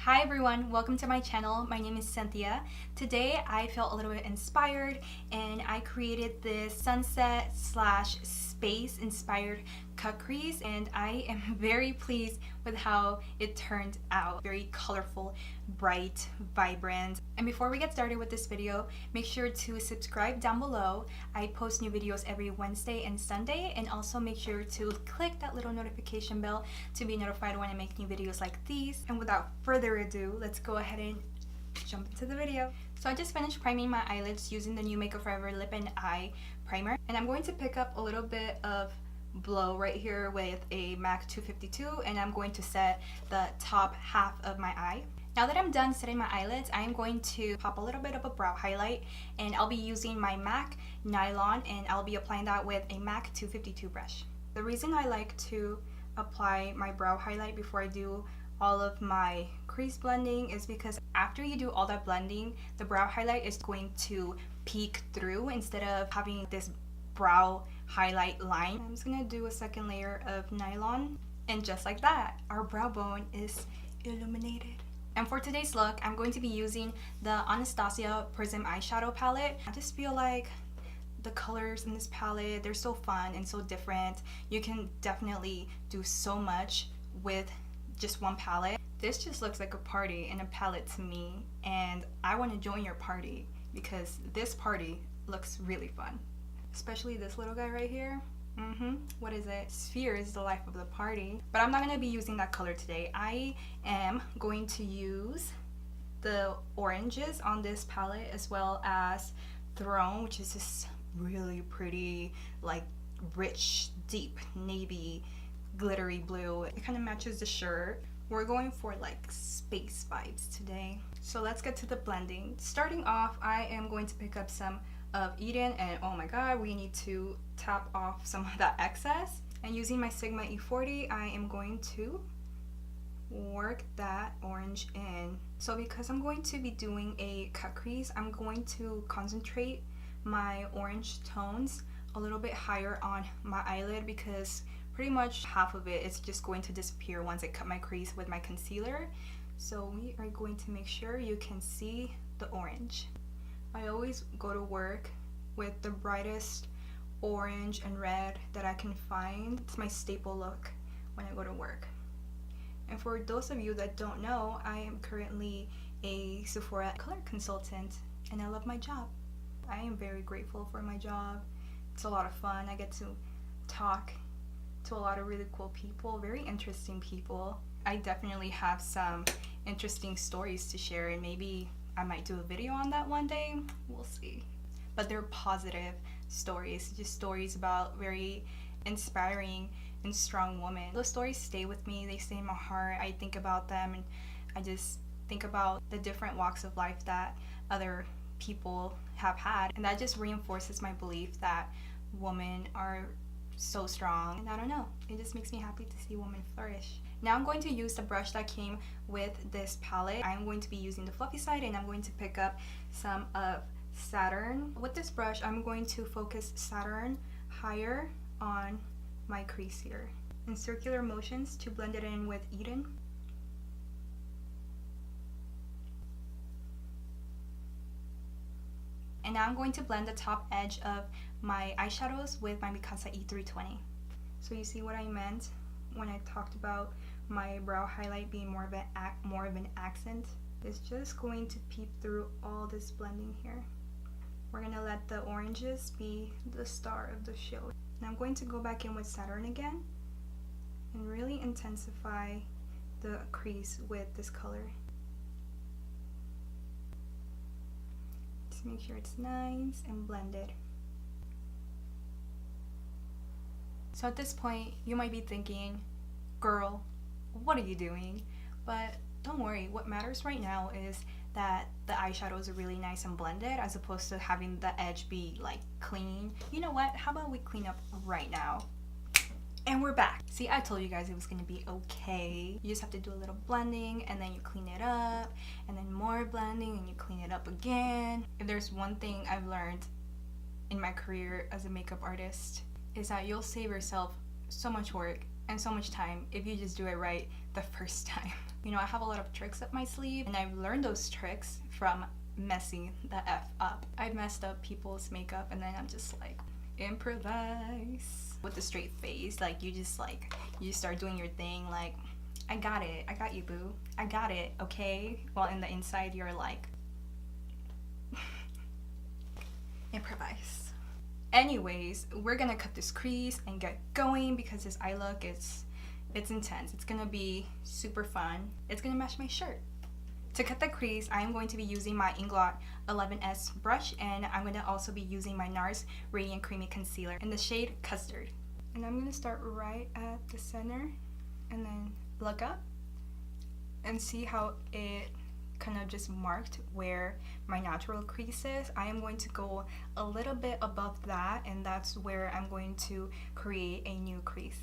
Hi everyone, welcome to my channel. My name is Cinthia. Today I felt a little bit inspired and I created this sunset slash space inspired cut crease, and I am very pleased with how it turned out. Very colorful, bright, vibrant. And before we get started with this video, make sure to subscribe down below. I post new videos every Wednesday and Sunday, and also make sure to click that little notification bell to be notified when I make new videos like these. And without further ado, let's go ahead and jump into the video. So I just finished priming my eyelids using the new Makeup Forever Lip and Eye Primer, and I'm going to pick up a little bit of blow right here with a MAC 252, and I'm going to set the top half of my eye. Now that I'm done setting my eyelids, I am going to pop a little bit of a brow highlight, and I'll be using my MAC Nylon, and I'll be applying that with a MAC 252 brush. The reason I like to apply my brow highlight before I do all of my crease blending is because after you do all that blending, the brow highlight is going to peek through instead of having this brow highlight line. I'm just gonna do a second layer of nylon, and just like that, our brow bone is illuminated. And for today's look, I'm going to be using the Anastasia Prism eyeshadow palette. I just feel like the colors in this palette, they're so fun and so different. You can definitely do so much with just one palette. This just looks like a party in a palette to me, and I want to join your party because this party looks really fun. Especially this little guy right here. What is it? Sphere is the life of the party. But I'm not going to be using that color today. I am going to use the oranges on this palette, as well as Throne, which is this really pretty, like rich, deep navy, glittery blue. It kind of matches the shirt. We're going for like space vibes today. So let's get to the blending. Starting off, I am going to pick up some of Eden, and oh my god, we need to tap off some of that excess. And using my Sigma E40, I am going to work that orange in. So because I'm going to be doing a cut crease, I'm going to concentrate my orange tones a little bit higher on my eyelid, because pretty much half of it is just going to disappear once I cut my crease with my concealer. So we are going to make sure you can see the orange. I always go to work with the brightest orange and red that I can find. It's my staple look when I go to work. And for those of you that don't know, I am currently a Sephora color consultant, and I love my job. I am very grateful for my job. It's a lot of fun. I get to talk to a lot of really cool people, very interesting people. I definitely have some interesting stories to share, and maybe I might do a video on that one day. We'll see. But they're positive stories, just stories about very inspiring and strong women. Those stories stay with me, they stay in my heart. I think about them, and I just think about the different walks of life that other people have had, and that just reinforces my belief that women are so strong. And I don't know, it just makes me happy to see women flourish. Now I'm going to use the brush that came with this palette. I'm going to be using the fluffy side, and I'm going to pick up some of Saturn. With this brush, I'm going to focus Saturn higher on my crease here in circular motions to blend it in with Eden. And now I'm going to blend the top edge of my eyeshadows with my Mikasa E320. So you see what I meant when I talked about my brow highlight being more of an accent? It's just going to peep through all this blending here. We're gonna let the oranges be the star of the show. Now I'm going to go back in with Saturn again and really intensify the crease with this color. Just make sure it's nice and blended. So at this point, you might be thinking, girl, what are you doing? But don't worry, what matters right now is that the eyeshadows are really nice and blended, as opposed to having the edge be like clean. You know what? How about we clean up right now? And we're back. See, I told you guys it was gonna be okay. You just have to do a little blending, and then you clean it up, and then more blending, and you clean it up again. If there's one thing I've learned in my career as a makeup artist, is that you'll save yourself so much work and so much time if you just do it right the first time. You know, I have a lot of tricks up my sleeve, and I've learned those tricks from messing the F up. I've messed up people's makeup, and then I'm just like, improvise. With a straight face, like, you just like, you start doing your thing, like, I got it, I got you, boo, I got it, okay? While in the inside, you're like, improvise. Anyways, we're gonna cut this crease and get going because this eye look is, it's intense. It's gonna be super fun. It's gonna match my shirt. To cut the crease, I am going to be using my Inglot 11S brush, and I'm gonna also be using my NARS Radiant Creamy Concealer in the shade Custard. And I'm gonna start right at the center and then look up and see how it kind of just marked where my natural crease is. I am going to go a little bit above that, and that's where I'm going to create a new crease.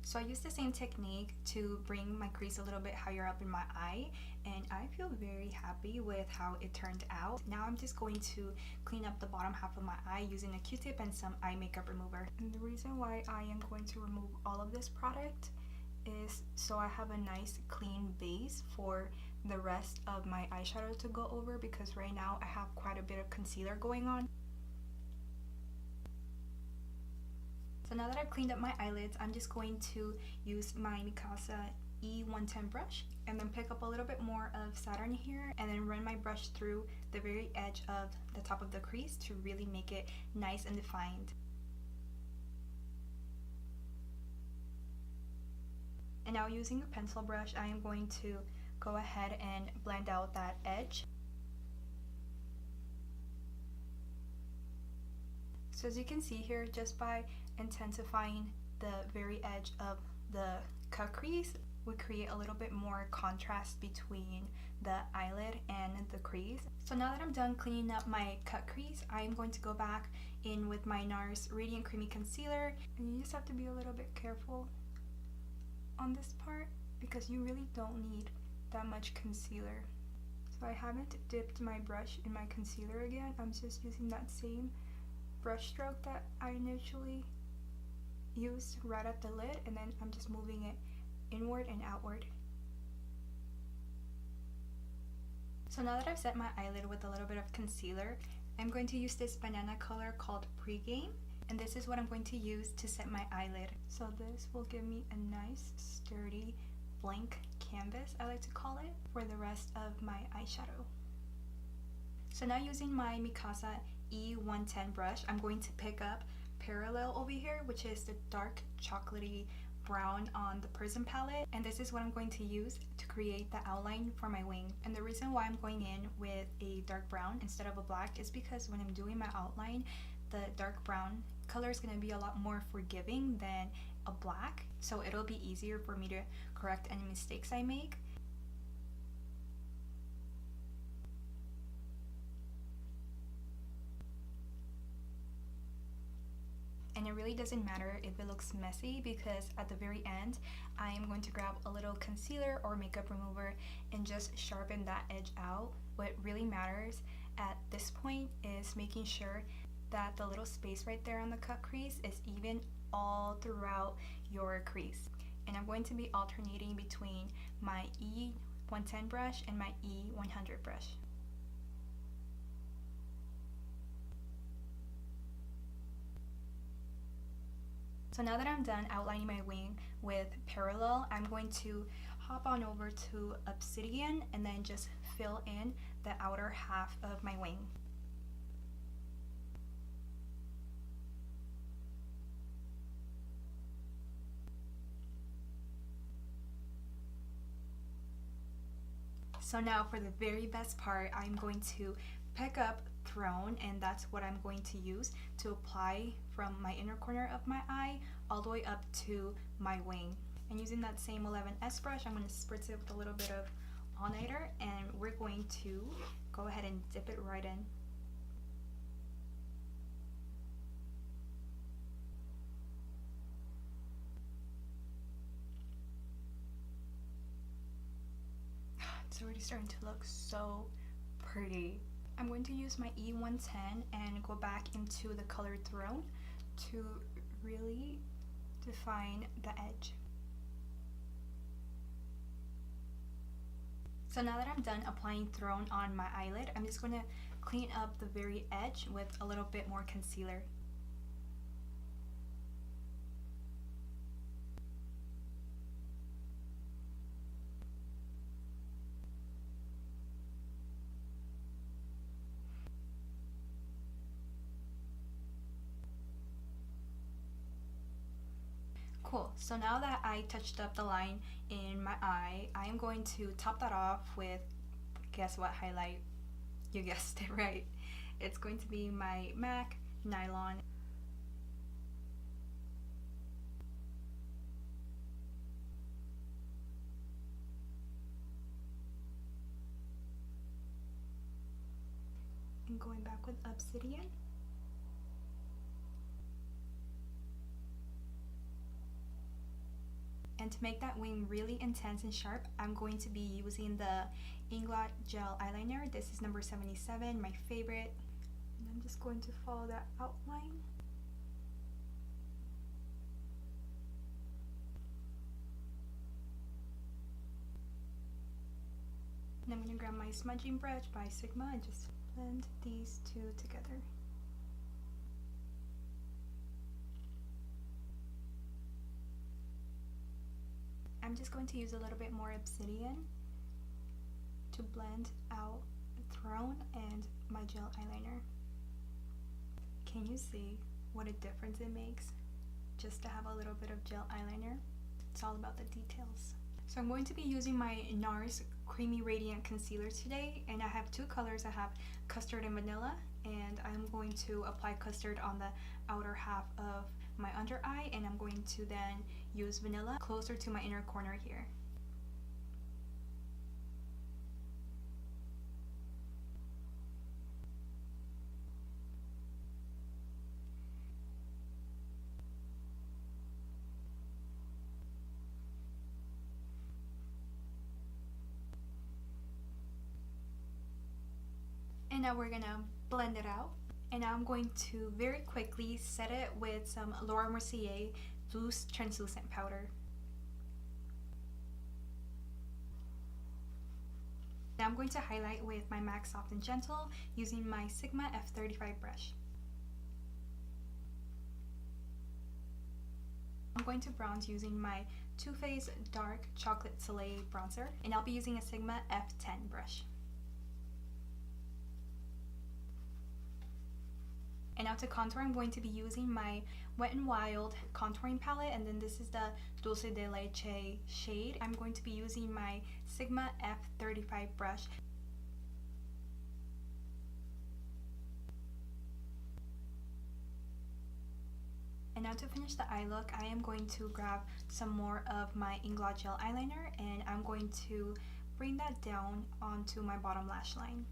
So I used the same technique to bring my crease a little bit higher up in my eye, and I feel very happy with how it turned out. Now I'm just going to clean up the bottom half of my eye using a Q-tip and some eye makeup remover. And the reason why I am going to remove all of this product is so I have a nice clean base for the rest of my eyeshadow to go over, because right now I have quite a bit of concealer going on. So now that I've cleaned up my eyelids, I'm just going to use my Mikasa E110 brush and then pick up a little bit more of Saturn here and then run my brush through the very edge of the top of the crease to really make it nice and defined. And now using a pencil brush, I am going to go ahead and blend out that edge. So as you can see here, just by intensifying the very edge of the cut crease, we create a little bit more contrast between the eyelid and the crease. So now that I'm done cleaning up my cut crease, I am going to go back in with my NARS Radiant Creamy Concealer, and you just have to be a little bit careful on this part because you really don't need that much concealer. So I haven't dipped my brush in my concealer again. I'm just using that same brush stroke that I initially used right at the lid, and then I'm just moving it inward and outward. So now that I've set my eyelid with a little bit of concealer, I'm going to use this banana color called Pregame, and this is what I'm going to use to set my eyelid. So this will give me a nice sturdy blank canvas, I like to call it, for the rest of my eyeshadow. So now using my Mikasa E110 brush, I'm going to pick up Parallel over here, which is the dark chocolatey brown on the Prism palette, and this is what I'm going to use to create the outline for my wing. And the reason why I'm going in with a dark brown instead of a black is because when I'm doing my outline, the dark brown color is going to be a lot more forgiving than a black, so it'll be easier for me to correct any mistakes I make. And it really doesn't matter if it looks messy, because at the very end I am going to grab a little concealer or makeup remover and just sharpen that edge out. What really matters at this point is making sure that the little space right there on the cut crease is even all throughout your crease. And I'm going to be alternating between my E110 brush and my E100 brush. So now that I'm done outlining my wing with Parallel, I'm going to hop on over to Obsidian and then just fill in the outer half of my wing. So now for the very best part, I'm going to pick up Throne, and that's what I'm going to use to apply from my inner corner of my eye all the way up to my wing. And using that same 11S brush, I'm going to spritz it with a little bit of all-nighter, and we're going to go ahead and dip it right in. It's already starting to look so pretty. I'm going to use my E110 and go back into the color throne to really define the edge. So now that I'm done applying throne on my eyelid, I'm just going to clean up the very edge with a little bit more concealer. Cool, so now that I touched up the line in my eye, I am going to top that off with, guess what highlight? You guessed it right. It's going to be my MAC Nylon. And going back with Obsidian. And to make that wing really intense and sharp, I'm going to be using the Inglot Gel Eyeliner. This is number 77, my favorite. And I'm just going to follow that outline. And I'm going to grab my smudging brush by Sigma and just blend these two together. I'm just going to use a little bit more Obsidian to blend out the throne and my gel eyeliner. Can you see what a difference it makes just to have a little bit of gel eyeliner? It's all about the details. So I'm going to be using my NARS Creamy Radiant Concealer today, and I have two colors. I have Custard and Vanilla, and I'm going to apply Custard on the outer half of my under eye, and I'm going to then use Vanilla closer to my inner corner here. And now we're gonna blend it out. And now I'm going to very quickly set it with some Laura Mercier Loose Translucent Powder. Now I'm going to highlight with my MAC Soft and Gentle using my Sigma F35 brush. I'm going to bronze using my Too Faced Dark Chocolate Soleil Bronzer, and I'll be using a Sigma F10 brush. And now to contour, I'm going to be using my Wet n Wild contouring palette, and then this is the Dulce de Leche shade. I'm going to be using my Sigma F35 brush. And now to finish the eye look, I am going to grab some more of my Inglot Gel Eyeliner, and I'm going to bring that down onto my bottom lash line.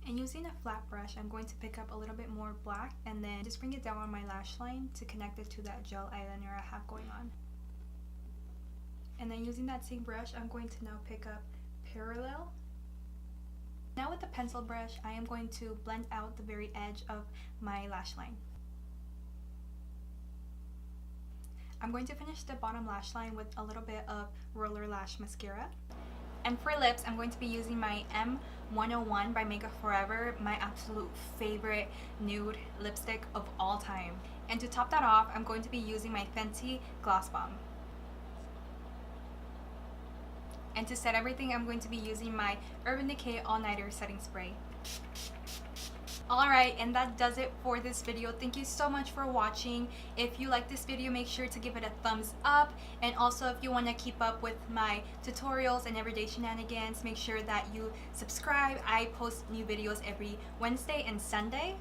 And using a flat brush, I'm going to pick up a little bit more black and then just bring it down on my lash line to connect it to that gel eyeliner I have going on. And then using that same brush, I'm going to now pick up Parallel. Now with the pencil brush, I am going to blend out the very edge of my lash line. I'm going to finish the bottom lash line with a little bit of Roller Lash Mascara. And for lips, I'm going to be using my M101 by Makeup Forever, my absolute favorite nude lipstick of all time. And to top that off, I'm going to be using my Fenty Gloss Bomb. And to set everything, I'm going to be using my Urban Decay All Nighter Setting Spray. Alright, and that does it for this video. Thank you so much for watching. If you like this video, make sure to give it a thumbs up. And also, if you want to keep up with my tutorials and everyday shenanigans, make sure that you subscribe. I post new videos every Wednesday and Sunday.